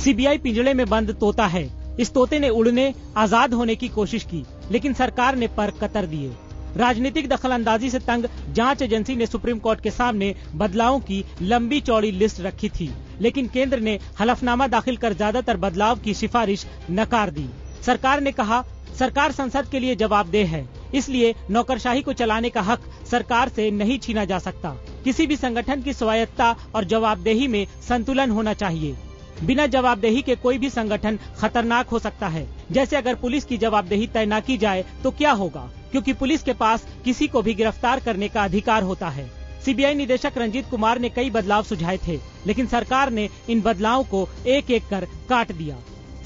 CBI पिंजड़े में बंद तोता है। इस तोते ने उड़ने, आजाद होने की कोशिश की, लेकिन सरकार ने पर कतर दिए। राजनीतिक दखलंदाजी से तंग जांच एजेंसी ने सुप्रीम कोर्ट के सामने बदलावों की लंबी चौड़ी लिस्ट रखी थी, लेकिन केंद्र ने हलफनामा दाखिल कर ज्यादातर बदलाव की सिफारिश नकार दी। सरकार ने कहा, सरकार संसद के लिए जवाबदेह है, इसलिए नौकरशाही को चलाने का हक सरकार से नहीं छीना जा सकता। किसी भी संगठन की स्वायत्तता और जवाबदेही में संतुलन होना चाहिए। बिना जवाबदेही के कोई भी संगठन खतरनाक हो सकता है। जैसे अगर पुलिस की जवाबदेही तय न की जाए तो क्या होगा, क्योंकि पुलिस के पास किसी को भी गिरफ्तार करने का अधिकार होता है। सीबीआई निदेशक रंजीत कुमार ने कई बदलाव सुझाए थे, लेकिन सरकार ने इन बदलावों को एक एक कर काट दिया।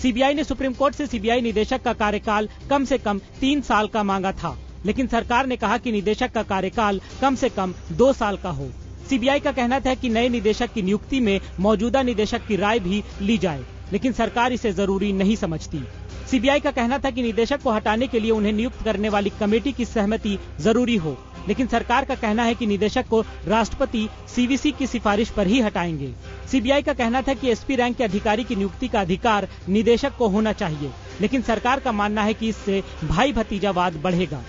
सीबीआई ने सुप्रीम कोर्ट से सीबीआई निदेशक का कार्यकाल कम से कम 3 साल का मांगा था, लेकिन सरकार ने कहा कि निदेशक का कार्यकाल कम से कम 2 साल का हो। सीबीआई का कहना था कि नए निदेशक की नियुक्ति में मौजूदा निदेशक की राय भी ली जाए, लेकिन सरकार इसे जरूरी नहीं समझती। सीबीआई का कहना था कि निदेशक को हटाने के लिए उन्हें नियुक्त करने वाली कमेटी की सहमति जरूरी हो, लेकिन सरकार का कहना है कि निदेशक को राष्ट्रपति सीवीसी की सिफारिश पर ही हटाएंगे। सीबीआई का कहना था कि एसपी रैंक के अधिकारी की नियुक्ति का अधिकार निदेशक को होना चाहिए, लेकिन सरकार का मानना है कि इससे भाई भतीजावाद बढ़ेगा।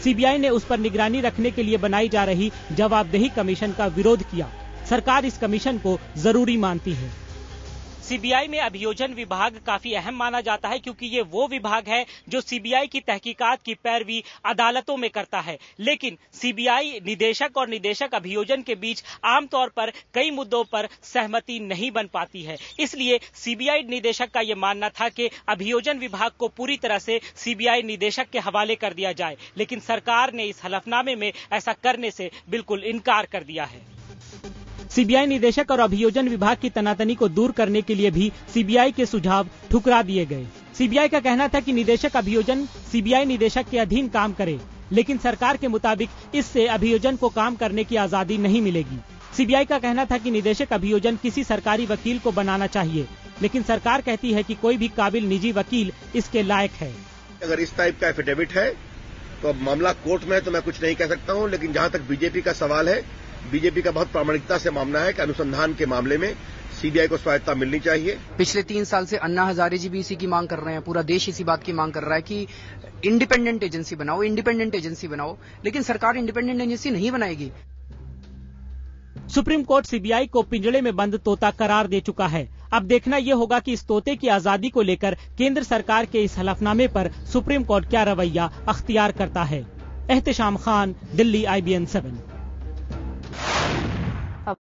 सीबीआई ने उस पर निगरानी रखने के लिए बनाई जा रही जवाबदेही कमीशन का विरोध किया। सरकार इस कमीशन को जरूरी मानती है। सीबीआई में अभियोजन विभाग काफी अहम माना जाता है, क्योंकि ये वो विभाग है जो सीबीआई की तहकीकात की पैरवी अदालतों में करता है। लेकिन सीबीआई निदेशक और निदेशक अभियोजन के बीच आमतौर पर कई मुद्दों पर सहमति नहीं बन पाती है। इसलिए सीबीआई निदेशक का ये मानना था कि अभियोजन विभाग को पूरी तरह से सीबीआई निदेशक के हवाले कर दिया जाए, लेकिन सरकार ने इस हलफनामे में ऐसा करने से बिल्कुल इनकार कर दिया है। सीबीआई निदेशक और अभियोजन विभाग की तनातनी को दूर करने के लिए भी सीबीआई के सुझाव ठुकरा दिए गए। सीबीआई का कहना था कि निदेशक अभियोजन सीबीआई निदेशक के अधीन काम करे, लेकिन सरकार के मुताबिक इससे अभियोजन को काम करने की आजादी नहीं मिलेगी। सीबीआई का कहना था कि निदेशक अभियोजन किसी सरकारी वकील को बनाना चाहिए, लेकिन सरकार कहती है कि कोई भी काबिल निजी वकील इसके लायक है। अगर इस टाइप का एफिडेविट है तो अब मामला कोर्ट में है, तो मैं कुछ नहीं कह सकता हूँ। लेकिन जहाँ तक बीजेपी का सवाल है, बीजेपी का बहुत प्रामाणिकता से मानना है कि अनुसंधान के मामले में सीबीआई को स्वायत्तता मिलनी चाहिए। पिछले 3 साल से अन्ना हजारे जी भी इसी की मांग कर रहे हैं, पूरा देश इसी बात की मांग कर रहा है कि इंडिपेंडेंट एजेंसी बनाओ, लेकिन सरकार इंडिपेंडेंट एजेंसी नहीं बनाएगी। सुप्रीम कोर्ट सीबीआई को पिंजड़े में बंद तोता करार दे चुका है। अब देखना यह होगा कि इस तोते की आजादी को लेकर केंद्र सरकार के इस हलफनामे पर सुप्रीम कोर्ट क्या रवैया अख्तियार करता है। एहतेशाम खान, दिल्ली, IBN 7।